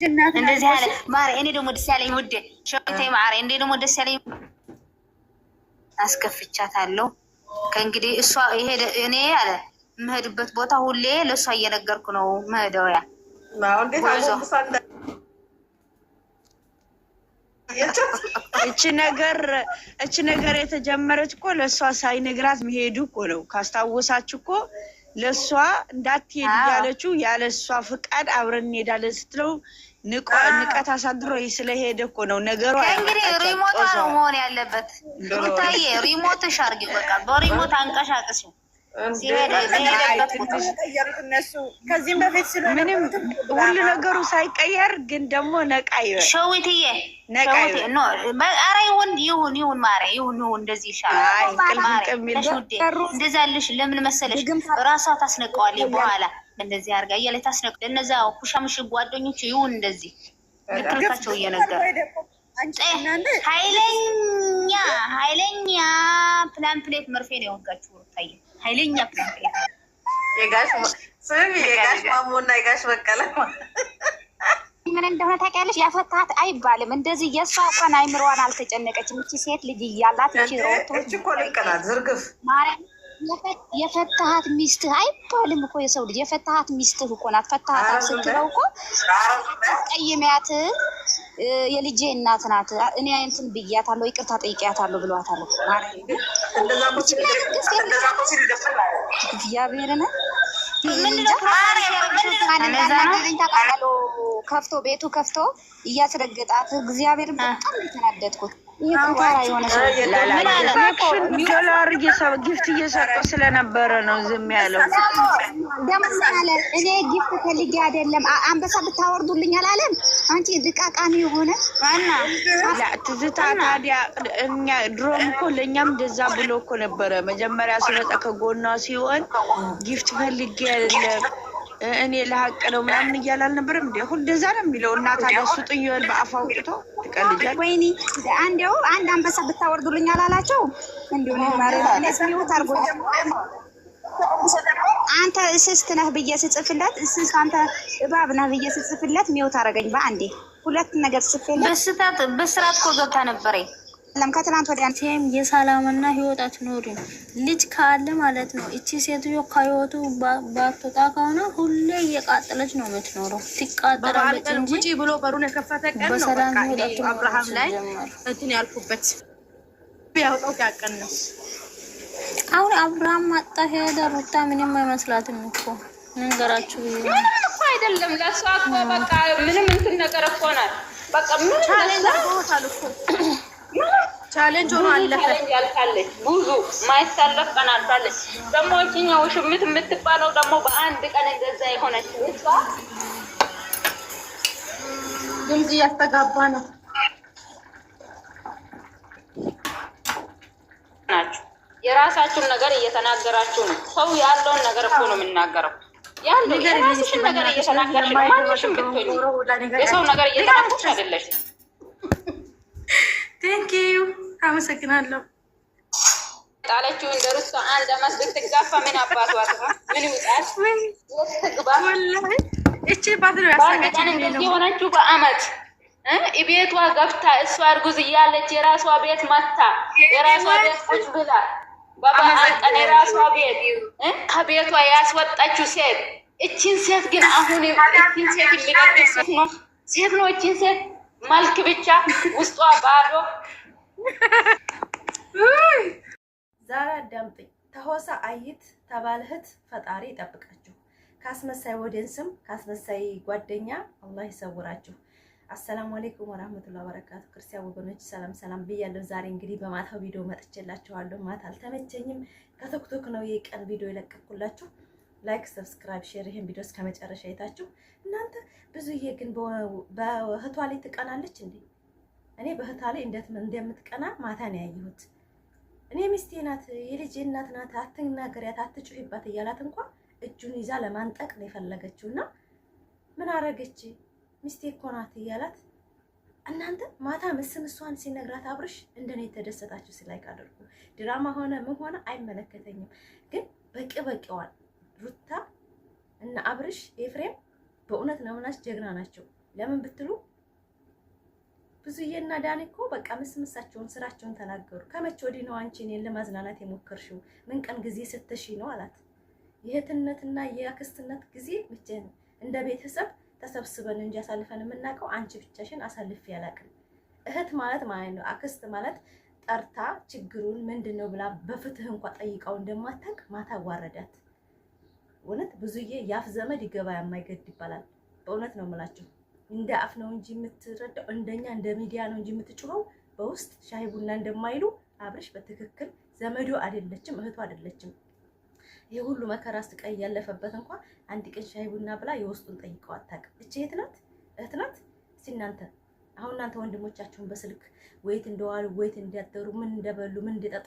እንደዚህ አለ ማረ። እኔ ደግሞ ደስ ያለኝ ውዴ ሸዊተይ ማረ። እንዴ ደግሞ ደስ ያለኝ አስከፍቻታለሁ። ከእንግዲህ እሷ ይሄ እኔ አለ የምሄድበት ቦታ ሁሌ ለእሷ እየነገርኩ ነው መሄደው ያ እቺ ነገር የተጀመረች እኮ ለእሷ ሳይነግራት መሄዱ እኮ ነው። ካስታወሳችሁ እኮ ለእሷ እንዳትሄድ እያለችው ያለ እሷ ፍቃድ አብረን እንሄዳለን ስትለው ንቀት አሳድሮ ስለሄደ እኮ ነው ነገሩ። እንግዲህ ሪሞት ነው መሆን ያለበት። ሩታዬ ሪሞትሽ አድርጊ፣ በቃ በሪሞት አንቀሳቅሱ። ከዚህም በፊት ምንም ሁሉ ነገሩ ሳይቀየር ግን ደግሞ ነቃ ይበል ሸዊትዬ ኧረ ይሁን ማረ ይሁን እንደዚህ ይሻላል። እንደዛ ልሽ ለምን መሰለሽ ራሷ ታስነቀዋለች በኋላ እንደዚህ አድርጋ እያለች ታስነቅ እነዛ ኩሻምሽ ጓደኞች ይሁን እንደዚህ ልትልካቸው እየነገር ኃይለኛ ፕላን ፕሌት መርፌ ነው የወጋችሁ ሩታዬ። ኃይለኛ ፕላን ፕሌት የጋሽ ማሞና የጋሽ በቀለ ምን እንደሆነ ታውቂያለሽ? ያፈታት አይባልም እንደዚህ። የእሷ እንኳን አይምሮዋን አልተጨነቀችም። እቺ ሴት ልጅ እያላት እቺ እኮ ልክ ናት። ዝርግፍ የፈታሃት ሚስትህ አይባልም እኮ የሰው ልጅ የፈታሃት ሚስትህ እኮ ናት። ፈታሃት ስትለው እኮ ቀይሚያት የልጄ እናት ናት እኔ እንትን ብያታለሁ ይቅርታ ጠይቂያታለሁ ብሏታለሁ ማለት ነው። እንደዛ እግዚአብሔርን ከፍቶ ቤቱ ከፍቶ እያስረገጣት እግዚአብሔር በጣም የተናደድኩት። ዶላር ጊፍት እየሰጠው ስለነበረ ነው ዝም ያለው። ደምሳለ እኔ ጊፍት ፈልጌ አይደለም አንበሳ ብታወርዱልኝ አላለም። አንቺ ድቃቃሚ የሆነ ትዝታ ታዲያ እኛ ድሮም እኮ ለእኛም እንደዛ ብሎ እኮ ነበረ። መጀመሪያ ሲመጣ ከጎኗ ሲሆን ጊፍት ፈልጌ አይደለም እኔ ለሀቅ ነው ምናምን እያለ አልነበረም እንዴ? ሁሉ እንደዛ ነው የሚለው። እና ታዲያ እሱ ጥየል በአፍ አውጥቶ ትቀልጃለሽ። ወይኔ አንዴው አንድ አንበሳ ብታወርዱልኝ አላላቸው እንዴ? ነው ማረው ታርጎ አንተ እስስት ነህ ብዬ ስጽፍለት እስስት አንተ እባብ ነህ ብዬ ስጽፍለት ሚውት አደረገኝ በአንዴ። ሁለት ነገር ጽፌለት በስራት እኮ ገብታ ነበረ። ከትናንት ወዲያ ሴም የሰላምና ህይወት አትኖሪም ልጅ ካለ ማለት ነው። እቺ ሴትዮ ከህይወቱ ባትወጣ ከሆነ ሁሌ እየቃጠለች ነው የምትኖረው። ትቃጠላለች እንጂ ውጪ ብሎ በሩን የከፈተ ቀን ነው በቃ አብርሃም ላይ እንትን ያልኩበት ያወጣው ያቀን ነው። አሁን አብርሃም ማጣ ሄደ። ሩታ ምንም አይመስላትም እኮ ነገራችሁ እኮ አይደለም ለሷ እኮ በቃ ምንም እንትን ነገር እኮ ናት። በቃ ምን ታለንታል እኮ ቻሌንጅ ሆኖ አለፈ። ያልካለች ብዙ ማይታለፍ ቀን አልፋለች። ደግሞ እኛው ሽምት የምትባለው ደግሞ በአንድ ቀን እንደዛ የሆነች እሷ ድምጽ ያስተጋባ ነው ናችሁ። የራሳችሁን ነገር እየተናገራችሁ ነው። ሰው ያለውን ነገር እኮ ነው የምናገረው። ያለው የራስሽን ነገር እየተናገርሽ ነው። ማንሽም ብትሆኚ የሰው ነገር እየተናገርሽ አይደለሽ። ቴንኪዩ አመሰግናለሁ። ጣለችው እንደሩስ አንድ አመት ብትጋፋ ምን አባቷ ምን ይውጣል? ምን ወጥግባ ወላሂ እቺ ባትሪ ያሳቀችኝ ነው የሆነችው በአመት ቤቷ ገብታ እሷ እርጉዝ እያለች የራሷ ቤት መታ የራሷ ቤት ቁጭ ብላ በበዓል ቀን የራሷ ቤት ከቤቷ ያስወጣችው ሴት እቺን ሴት ግን አሁን እቺን ሴት የሚቀጥል ሴት ነው እቺን ሴት መልክ ብቻ ውስጧ ባዶ። ዛሬ አዳምጥኝ። ተሆሳ አይት ተባልህት ፈጣሪ ይጠብቃችሁ። ካስመሳይ ወደንስም ካስመሳይ ጓደኛ አላህ ይሰውራችሁ። አሰላሙ አለይኩም ወራህመቱላሂ ወበረካቱ። ክርስቲያን ወገኖች ሰላም ሰላም ብያለሁ። ዛሬ እንግዲህ በማታው ቪዲዮ መጥቼላችኋለሁ። ማታ አልተመቸኝም። ከቲክቶክ ነው የቀን ቪዲዮ የለቀኩላችሁ። ላይክ፣ ሰብስክራይብ፣ ሼር ይሄን ቪዲዮ እስከ መጨረሻ አይታችሁ እናንተ ብዙዬ ግን በእህቷ ላይ ትቀናለች እንዴ? እኔ በእህቷ ላይ እንደምትቀና ማታ ነው ያየሁት። እኔ ሚስቴ ናት የልጄ እናት ናት አትናገሪያት አትጩሂባት እያላት እንኳን እጁን ይዛ ለማንጠቅ ነው የፈለገችውና ምን አረገች? ሚስቴ እኮ ናት እያላት እናንተ ማታ ምስም እሷን ሲነግራት አብርሽ እንደኔ የተደሰታችሁ ሲላይክ አድርጉ። ድራማ ሆነ ምን ሆነ አይመለከተኝም፣ ግን በቂዋል ሩታ እና አብርሽ ኤፍሬም በእውነት ነው ምናስ ጀግና ናቸው። ለምን ብትሉ ብዙዬና ዳኒ እኮ በቃ ምስምሳቸውን ስራቸውን ተናገሩ። ከመቼ ወዲህ ነው አንቺ እኔን ለማዝናናት የሞከርሽው? ምን ቀን ጊዜ ስትሺ ነው አላት። የእህትነትና የአክስትነት ጊዜ ብቻ ነው እንደ ቤተሰብ ተሰብስበን እንጂ አሳልፈን የምናውቀው አንቺ ብቻሽን አሳልፌ አላውቅም። እህት ማለት ነው አክስት ማለት ጠርታ ችግሩን ምንድነው ብላ በፍትህ እንኳን ጠይቀው እንደማታውቅ ማታ ዋረዳት። እውነት ብዙዬ የአፍ ዘመድ ይገባ የማይገድ ይባላል። በእውነት ነው የምላችሁ። እንደ አፍ ነው እንጂ የምትረዳው እንደኛ እንደ ሚዲያ ነው እንጂ የምትጮኸው በውስጥ ሻይ ቡና እንደማይሉ አብርሽ በትክክል ዘመዱ አይደለችም፣ እህቱ አይደለችም። ይሄ ሁሉ መከራ ስቃይ ያለፈበት እንኳን አንድ ቀን ሻይ ቡና ብላ የውስጡን ጠይቀው አታውቅም። እቺ እህት ናት። እስኪ አሁን እናንተ ወንድሞቻችሁን በስልክ ወይት እንደዋሉ ወይት እንዲያደሩ ምን እንደበሉ ምን እንደጠጡ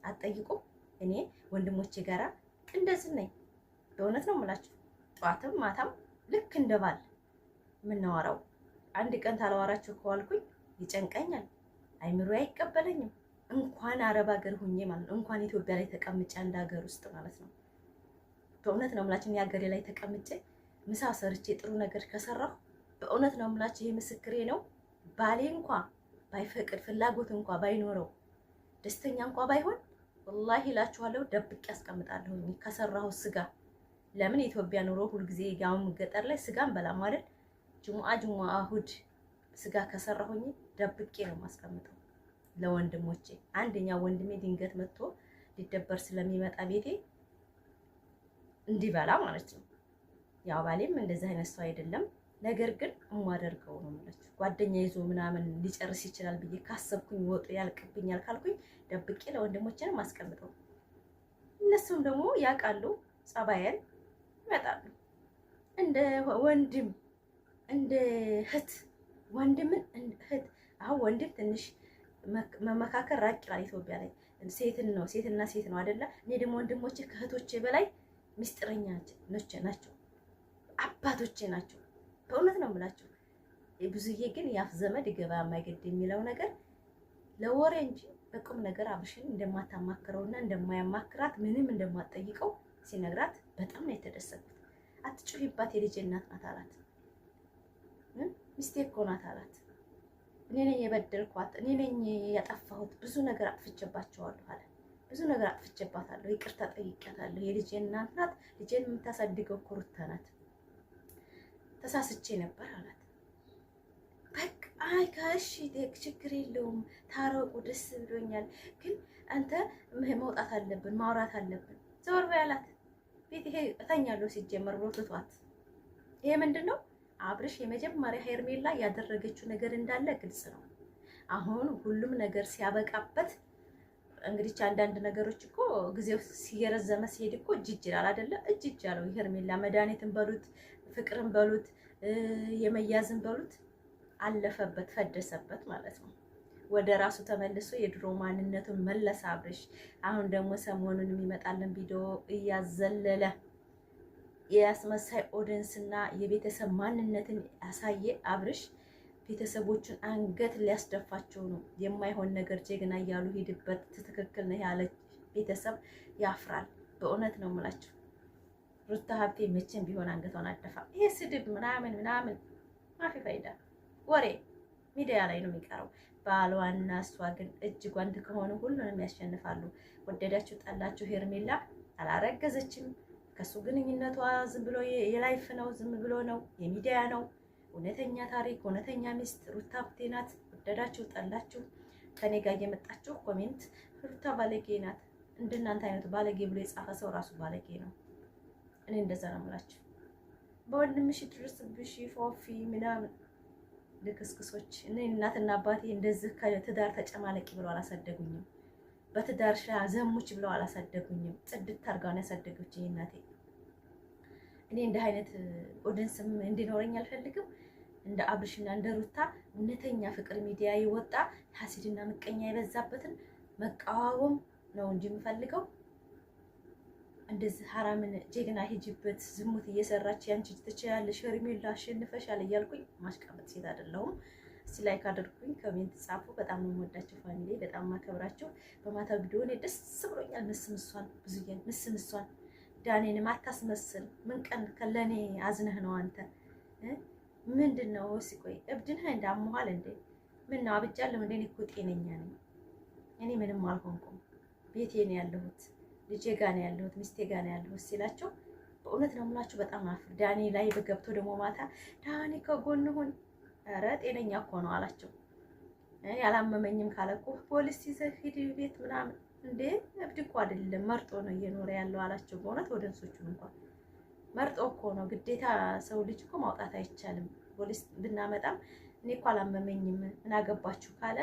አትጠይቁም? እኔ ወንድሞቼ ጋራ እንደዚህ ነኝ። በእውነት ነው የምላችሁ። ጠዋትም ማታም ልክ እንደባል የምናወራው። አንድ ቀን ታላወራችሁ ከዋልኩኝ ይጨንቀኛል፣ አይምሮ አይቀበለኝም። እንኳን አረብ ሀገር ሁኜ ማለት ነው፣ እንኳን ኢትዮጵያ ላይ ተቀምጬ አንድ ሀገር ውስጥ ማለት ነው። በእውነት ነው የምላችሁ። የሀገሬ ላይ ተቀምጬ ምሳ ሰርቼ ጥሩ ነገር ከሰራሁ በእውነት ነው የምላችሁ፣ ይሄ ምስክሬ ነው። ባሌ እንኳ ባይፈቅድ ፍላጎት እንኳ ባይኖረው ደስተኛ እንኳ ባይሆን ወላሂ እላችኋለሁ ደብቄ አስቀምጣለሁ ከሰራሁ ስጋ። ለምን የኢትዮጵያ ኑሮ ሁልጊዜ ያውም ገጠር ላይ ስጋን በላም አይደል? ጁሙአ እሁድ ስጋ ከሰራሁኝ ደብቄ ነው የማስቀምጠው ለወንድሞቼ። አንደኛ ወንድሜ ድንገት መጥቶ ሊደበር ስለሚመጣ ቤቴ እንዲበላ ማለት ነው። ያው ባሌም እንደዚህ አይነት ሰው አይደለም። ነገር ግን እማደርገው ነው ማለት ጓደኛ ይዞ ምናምን ሊጨርስ ይችላል ብዬ ካሰብኩኝ ወጡ ያልቅብኛል ካልኩኝ ደብቄ ለወንድሞቼ ነው ማስቀምጠው። እነሱም ደግሞ ያውቃሉ ጸባየን፣ ይመጣሉ እንደ ወንድም እንደ እህት ወንድምን እህት። አሁን ወንድም ትንሽ መመካከር ራቅ ይላል ኢትዮጵያ ላይ ሴትና ሴት ነው አይደለ? እኔ ደግሞ ወንድሞቼ ከእህቶቼ በላይ ምስጢረኛ ናቸው፣ አባቶቼ ናቸው። በእውነት ነው የምላችሁ። ብዙዬ ግን የአፍ ዘመድ ገበያ የማይገድ የሚለው ነገር ለወሬ እንጂ በቁም ነገር አብርሽን እንደማታማክረውና እንደማያማክራት ምንም እንደማትጠይቀው ሲነግራት በጣም ነው የተደሰትኩት። አትጩሂባት የልጄ እናት ናት አላት። ሚስቴክ እኮ ናት አላት። እኔ ነኝ የበደልኳት፣ እኔ ነኝ ያጠፋሁት፣ ብዙ ነገር አጥፍቼባቸዋለሁ አለ። ብዙ ነገር አጥፍቼባታለሁ፣ ይቅርታ ጠይቄያታለሁ። የልጄ እናት ናት፣ ልጄን የምታሳድገው እኮ ሩታ ናት። ተሳስቼ ነበር አላት። በቃ አይ ጋሽ ችግር የለውም ታረቁ፣ ደስ ብሎኛል። ግን አንተ መውጣት አለብን፣ ማውራት አለብን። ዘወር በይ አላት። ቤት ይሄ እተኛለሁ ሲጀመር ብሎ ትቷት። ይሄ ምንድን ነው? አብርሽ የመጀመሪያ ሄርሜላ ያደረገችው ነገር እንዳለ ግልጽ ነው። አሁን ሁሉም ነገር ሲያበቃበት እንግዲህ አንዳንድ ነገሮች እኮ ጊዜው ሲየረዘመ ሲሄድ እኮ እጅ ይላል አይደለ? እጅ ያለው ሄርሜላ መድኃኒትን በሉት ፍቅርን በሉት የመያዝን በሉት አለፈበት፣ ፈደሰበት ማለት ነው። ወደ ራሱ ተመልሶ የድሮ ማንነቱን መለሰ አብርሽ። አሁን ደግሞ ሰሞኑን የሚመጣልን ቪዲዮ እያዘለለ የአስመሳይ ኦዲየንስና የቤተሰብ ማንነትን ያሳየ አብርሽ ቤተሰቦቹን አንገት ሊያስደፋቸው ነው። የማይሆን ነገር ጀግና እያሉ ሂድበት፣ ትክክል ነው ያለ ቤተሰብ ያፍራል። በእውነት ነው የምላቸው። ሩታ ሀብቴ መቼም ቢሆን አንገቷን አደፋ። ይሄ ስድብ ምናምን ማፊ ፋይዳ ወሬ ሚዲያ ላይ ነው የሚቀረው። ባሏና እሷ ግን እጅ ጓንት ከሆኑ ሁሉንም ያሸንፋሉ። ወደዳችሁ ጠላችሁ ሄርሜላ አላረገዘችም። ከሱ ግንኙነቷ ዝም ብሎ የላይፍ ነው፣ ዝም ብሎ ነው፣ የሚዲያ ነው። እውነተኛ ታሪክ፣ እውነተኛ ሚስት ሩታ ሀብቴ ናት። ወደዳችሁ ጠላችሁ ከኔ ጋር እየመጣችሁ ኮሜንት ሩታ ባለጌ ናት። እንደናንተ አይነቱ ባለጌ ብሎ የጻፈ ሰው ራሱ ባለጌ ነው። እኔ እንደዛ ነው የምላችሁ። በወንድምሽ ድረስብሽ ፎፊ ምናምን ልክስክሶች። እኔ እናትና አባቴ እንደዚህ ከትዳር ተጨማለቂ ብለው አላሳደጉኝም። በትዳር ዘሙች ብለው አላሳደጉኝም። ጽድት አድርጋው ነው ያሳደጉችኝ እናቴ። እኔ እንደ አይነት ኦዲየንስም እንዲኖረኝ አልፈልግም። እንደ አብርሽና እንደ ሩታ እውነተኛ ፍቅር ሚዲያ ይወጣ ሐሲድና ምቀኛ የበዛበትን መቃወም ነው እንጂ የምፈልገው እንደዚህ ሐራምን ጀግና ሂጅበት ዝሙት እየሰራች ያንቺ ትችያለሽ ሄርሜላ አሸንፈሻል እያልኩኝ ማሽቃበጥ ሴት አይደለሁም። እስቲ ላይክ አድርጉኝ፣ ኮሜንት ጻፉ። በጣም ነው የምወዳችሁ ፋሚሊ፣ በጣም ማከብራችሁ። በማታ ቪዲዮ እኔ ደስ ብሎኛል። ምስምሷን ብዙዬን ምስምሷን ዳኔንም አታስመስል። ምን ቀን ከለኔ አዝነህ ነው አንተ? ምንድነው? እስኪ ቆይ እብድነህ እንዳመሃል እንዴ? ምን ነው አብጃለሁ እንዴ? እኔ እኮ ጤነኛ ነኝ። እኔ ምንም አልሆንኩም። ቤቴ ነው ያለሁት፣ ልጄ ጋር ነው ያለሁት፣ ሚስቴ ጋር ነው ያለሁት ሲላቸው በእውነት ነው የምላችሁ በጣም አፍር። ዳኒ ላይ በገብቶ ደግሞ ማታ ዳኒ ከጎን ሁን፣ ኧረ ጤነኛ እኮ ነው አላቸው። ያላመመኝም ካለ እኮ ፖሊስ ይዘህ ሂድ ቤት ምናምን። እንዴ እብድ እኮ አይደለም መርጦ ነው እየኖረ ያለው አላቸው። በእውነት ወደንሶቹን እንኳን መርጦ እኮ ነው። ግዴታ ሰው ልጅ እኮ ማውጣት አይቻልም። ፖሊስ ብናመጣም እኔ እኮ አላመመኝም ምን አገባችሁ ካለ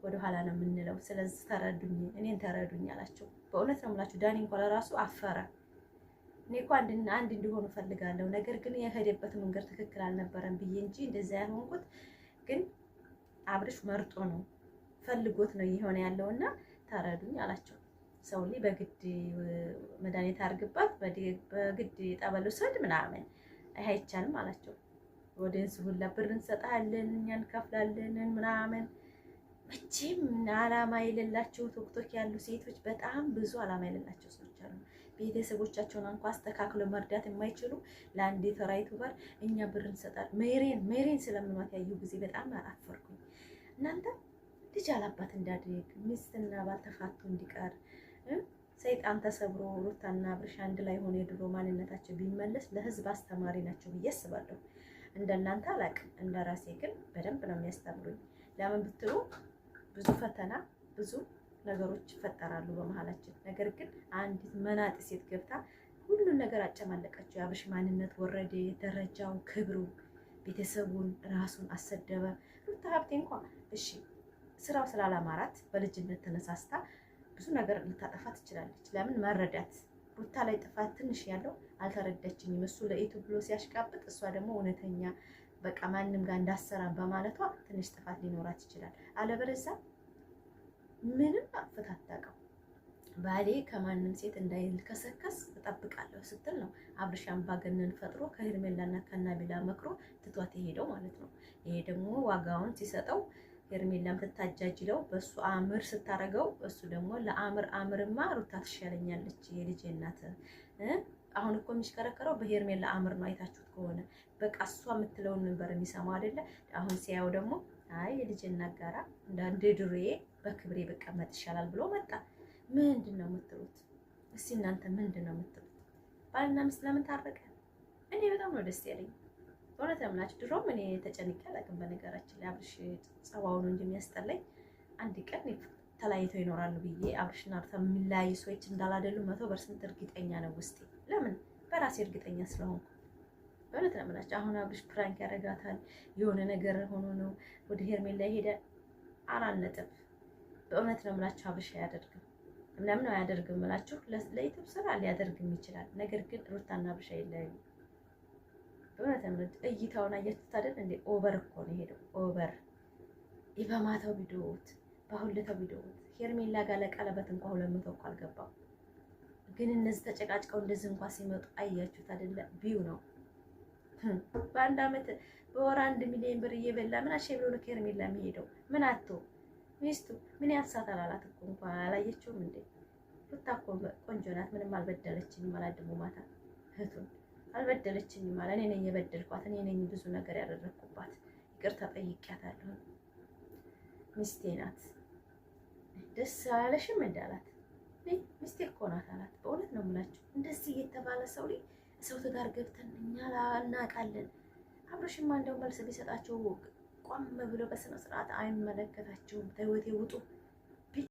ወደኋላ ነው የምንለው። ስለዚህ ተረዱኝ፣ እኔን ተረዱኝ አላቸው። በእውነት ነው የምላችሁ ዳኒ እንኳን ለራሱ አፈረ። እኔ እኮ አንድ እንዲሆኑ ፈልጋለሁ፣ ነገር ግን የሄደበት መንገድ ትክክል አልነበረም ብዬ እንጂ እንደዛ ያልሆንኩት ግን አብርሽ መርጦ ነው ፈልጎት ነው እየሆነ ያለውና ተረዱኝ አላቸው። ሰው ላይ በግድ መድኃኒት አድርግባት በግድ ጠበል ውሰድ ምናምን አይቻልም አላቸው። ወደንስ ሁላ ብር እንሰጣለን እኛ እንከፍላለን ምናምን። መቼም አላማ የሌላቸው ቶክቶክ ያሉ ሴቶች በጣም ብዙ አላማ የሌላቸው ሰዎች አሉ። ቤተሰቦቻቸውን እንኳ አስተካክሎ መርዳት የማይችሉ ለአንድ ተራ ዩቱበር እኛ ብር እንሰጣለን። ሜሬን ስለምኗት ያዩ ጊዜ በጣም አፈርኩኝ። እናንተ ልጅ አላባት እንዳድግ ሚስትና ባል ተፋቱ እንዲቀር ሰይጣን ተሰብሮ ሩታና አብርሽ አንድ ላይ ሆነ የድሮ ማንነታቸው ቢመለስ ለህዝብ አስተማሪ ናቸው ብዬ አስባለሁ። እንደናንተ አላውቅም፣ እንደራሴ ግን በደንብ ነው የሚያስተምሩኝ። ለምን ብትሉ ብዙ ፈተና ብዙ ነገሮች ይፈጠራሉ በመሀላችን። ነገር ግን አንዲት መናጢ ሴት ገብታ ሁሉን ነገር አጨማለቀችው። የአብርሽ ማንነት ወረደ፣ ደረጃው፣ ክብሩ፣ ቤተሰቡን፣ ራሱን አሰደበ። ሩታ ሀብቴ እንኳን እሺ ስራው ስላላማራት በልጅነት ተነሳስታ ብዙ ነገር ልታጠፋ ትችላለች። ለምን መረዳት ሩታ ላይ ጥፋት ትንሽ ያለው አልተረዳችኝም። እሱ ለዩቱብ ብሎ ሲያሽቃብጥ እሷ ደግሞ እውነተኛ በቃ ማንም ጋር እንዳሰራም በማለቷ ትንሽ ጥፋት ሊኖራት ይችላል። አለበለዚያ ምንም አፈታታቀው ባሌ ከማንም ሴት እንዳይልከሰከስ እጠብቃለሁ ስትል ነው አብርሽ አምባገነን ፈጥሮ ከሄርሜላና ከናቢላ መክሮ ትቷት የሄደው ማለት ነው። ይሄ ደግሞ ዋጋውን ሲሰጠው ሄርሜላም ትታጃጅለው በሱ አምር ስታረገው እሱ ደግሞ ለአምርማ ሩታ ትሻለኛለች የልጄ እናት። አሁን እኮ የሚሽከረከረው በሄርሜላ አምር ነው። አይታችሁት ከሆነ በቃ እሷ የምትለውን ነበር የሚሰማው አይደለ? አሁን ሲያየው ደግሞ አይ የልጄ እናት ጋራ እንደ ድሮዬ በክብሬ በቀመጥ ይሻላል ብሎ መጣ። ምንድን ነው የምትሉት? እስቲ እናንተ ምንድን ነው የምትሉት? ባልና ሚስት ለምን ታረቀ? እኔ በጣም ነው ደስ ያለኝ። እውነት ለምናችሁ ድሮም እኔ ተጨንቄ አላውቅም። በነገራችን ላይ አብርሽ ጸባው ነው እንጂ የሚያስጠላኝ አንድ ቀን ተለያይተው ይኖራሉ ብዬ አብርሽና ሩታ የሚለያዩ ሰዎች እንዳላደሉ 100% እርግጠኛ ነው ውስጤ። ለምን? በራሴ እርግጠኛ ስለሆንኩ። በእውነት ለምናችሁ አሁን አብርሽ ፕራንክ ያደርጋታል የሆነ ነገር ሆኖ ነው ወደ ሄርሜላ ሄደ 4 ነጥብ። በእውነት ነው የምላችሁ አብርሽ አያደርግም። ለምን ነው አያደርግም የምላችሁ? ለዩቱብ ስራ ሊያደርግም ይችላል። ነገር ግን ሩታና አብርሽ አይለያዩ። በእውነት ነው እይታውን አያችሁት አይደል እንዴ? ኦቨር እኮ ነው ሄደው ኦቨር። በማታው ቪዲዮት በሁለታው ቪዲዮት ሄርሜላ ጋር ለቀለበት እንኳን 200 እኮ አልገባም። ግን እነዚህ ተጨቃጭቀው እንደዚህ እንኳን ሲመጡ አያችሁት አይደለ? ቪው ነው በአንድ አመት በወር 1 ሚሊዮን ብር እየበላ ምን አሸ ብሎ ነው ሄርሜላ የሚሄደው? ምን አቶ ሚስቱ ምን ያሳታል አላት እኮ እንኳን አላየችውም እንዴ? ሩታ እኮ ቆንጆ ናት፣ ምንም አልበደለችኝም ማለት ደግሞ ማታ እህቱን አልበደለችኝም ማለት እኔ ነኝ የበደልኳት፣ እኔ ነኝ ብዙ ነገር ያደረኩባት፣ ይቅርታ ጠይቄያታለሁ፣ ሚስቴ ናት፣ ደስ አላለሽም እንዳላት ሚስቴ እኮ ናት አላት። በእውነት ነው የምላችሁ እንደዚህ የተባለ ሰው ላይ ሰው ትዳር ገብተን እኛ እናውቃለን። አብርሽማ እንደው መልስ ቢሰጣቸው ቆም ብሎ በስነ ስርዓት አይመለከታቸውም። ተህይወቴ ውጡ